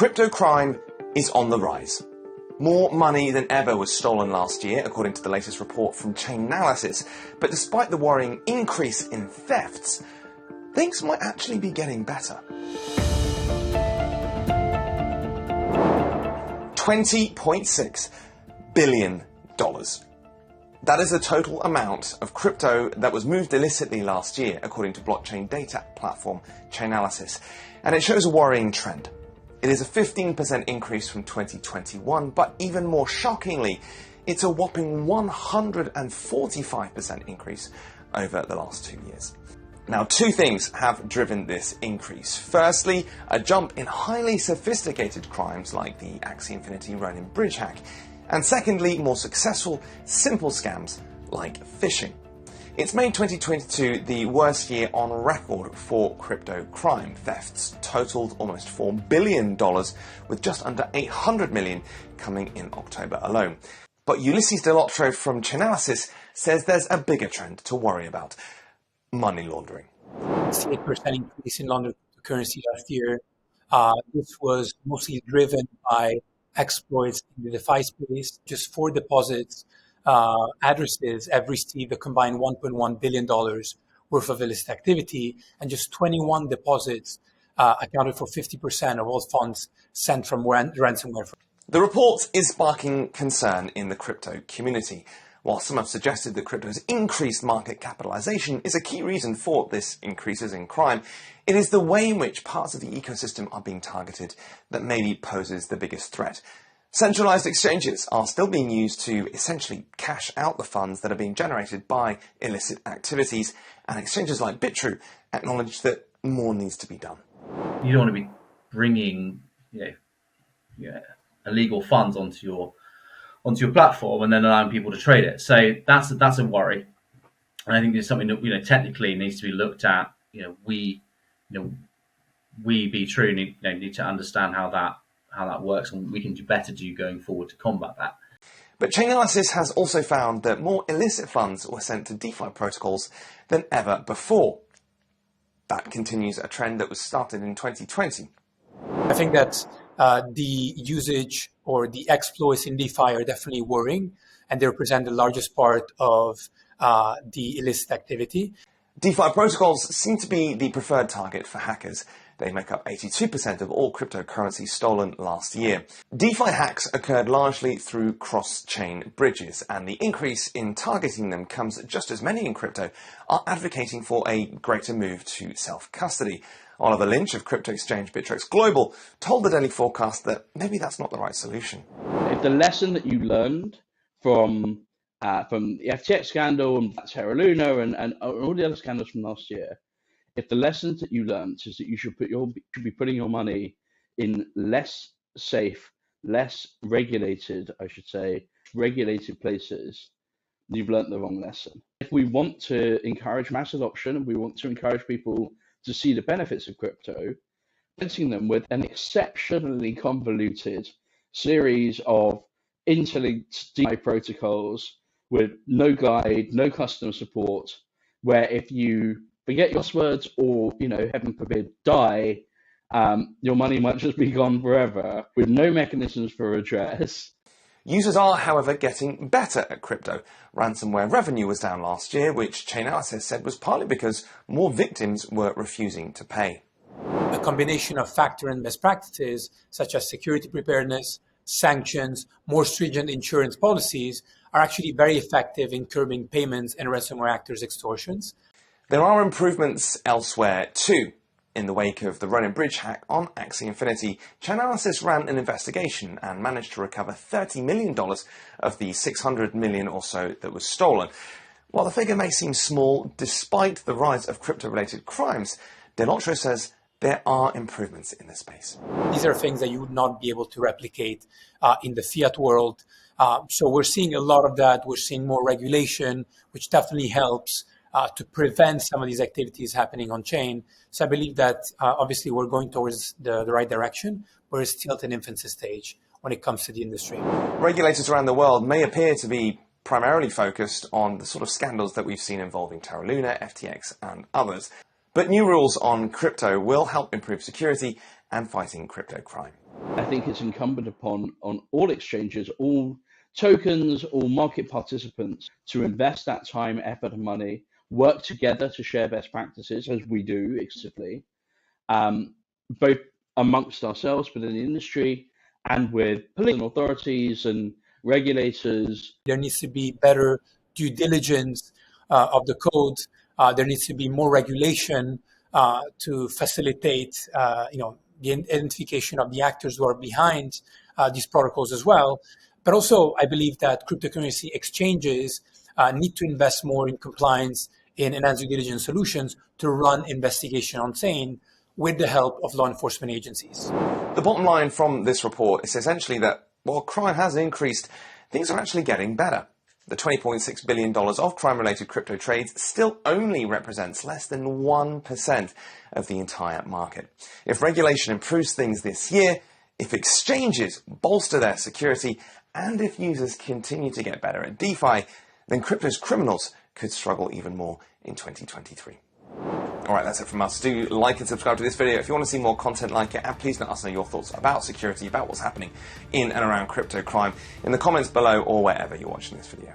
Crypto crime is on the rise. More money than ever was stolen last year, according to the latest report from Chainalysis. But despite the worrying increase in thefts, things might actually be getting better. $20.6 billion. That is the total amount of crypto that was moved illicitly last year, according to blockchain data platform Chainalysis. And it shows a worrying trend. It is a 15% increase from 2021, but even more shockingly, it's a whopping 145% increase over the last 2 years. Now, two things have driven this increase. Firstly, a jump in highly sophisticated crimes like the Axie Infinity Ronin bridge hack. And secondly, more successful, simple scams like phishing. It's made 2022 the worst year on record for crypto crime. Thefts totaled almost $4 billion, with just under $800 million coming in October alone. But Ulysses Delotro from Chainalysis says there's a bigger trend to worry about: money laundering. 8% increase in laundered currency last year. This was mostly driven by exploits in the DeFi space. Just 4 deposits addresses have received a combined $1.1 billion worth of illicit activity, and just 21 deposits accounted for 50% of all funds sent from ransomware. The report is sparking concern in the crypto community. While some have suggested that crypto's increased market capitalization is a key reason for this increases in crime, it is the way in which parts of the ecosystem are being targeted that maybe poses the biggest threat. Centralized exchanges are still being used to essentially cash out the funds that are being generated by illicit activities, and exchanges like Bitrue acknowledge that more needs to be done. You don't want to be bringing illegal funds onto your platform and then allowing people to trade it. So that's a worry, and I think it's something that technically needs to be looked at. We Bitrue need to understand how that works, and we can do better going forward to combat that. But Chainalysis has also found that more illicit funds were sent to DeFi protocols than ever before. That continues a trend that was started in 2020. I think that the usage or the exploits in DeFi are definitely worrying, and they represent the largest part of the illicit activity. DeFi protocols seem to be the preferred target for hackers. They make up 82% of all cryptocurrency stolen last year. DeFi hacks occurred largely through cross-chain bridges, and the increase in targeting them comes just as many in crypto are advocating for a greater move to self-custody. Oliver Lynch of crypto exchange Bittrex Global told the Daily Forkast that maybe that's not the right solution. If the lesson that you learned from the FTX scandal and Terra Luna and all the other scandals from last year, if the lessons that you learned is that you should be putting your money in less safe, less regulated places, you've learned the wrong lesson. If we want to encourage mass adoption and we want to encourage people to see the benefits of crypto, presenting them with an exceptionally convoluted series of interlinked DeFi protocols with no guide, no customer support, where if you forget your passwords or, heaven forbid, die, your money might just be gone forever with no mechanisms for redress. Users are, however, getting better at crypto. Ransomware revenue was down last year, which Chainalysis said was partly because more victims were refusing to pay. A combination of factor and best practices, such as security preparedness, sanctions, more stringent insurance policies, are actually very effective in curbing payments and ransomware actors' extortions. There are improvements elsewhere too. In the wake of the Ronin bridge hack on Axie Infinity, Chainalysis ran an investigation and managed to recover $30 million of the $600 million or so that was stolen. While the figure may seem small, despite the rise of crypto-related crimes, Delotro says there are improvements in this space. These are things that you would not be able to replicate in the fiat world. So we're seeing a lot of that. We're seeing more regulation, which definitely helps to prevent some of these activities happening on chain. So I believe that obviously we're going towards the right direction, but it's still at an infancy stage when it comes to the industry. Regulators around the world may appear to be primarily focused on the sort of scandals that we've seen involving Terra Luna, FTX and others. But new rules on crypto will help improve security and fighting crypto crime. I think it's incumbent upon on all exchanges, all tokens, all market participants to invest that time, effort, and money, work together to share best practices, as we do excessively, both amongst ourselves within the industry and with police and authorities and regulators. There needs to be better due diligence of the code. There needs to be more regulation to facilitate, the identification of the actors who are behind these protocols as well. But also, I believe that cryptocurrency exchanges need to invest more in compliance, in enhanced due diligence solutions to run investigation on chain with the help of law enforcement agencies. The bottom line from this report is essentially that while crime has increased, things are actually getting better. The $20.6 billion of crime-related crypto trades still only represents less than 1% of the entire market. If regulation improves things this year, if exchanges bolster their security, and if users continue to get better at DeFi, then crypto's criminals could struggle even more in 2023. All right, that's it from us. Do like and subscribe to this video if you want to see more content like it, and please let us know your thoughts about security, about what's happening in and around crypto crime in the comments below or wherever you're watching this video.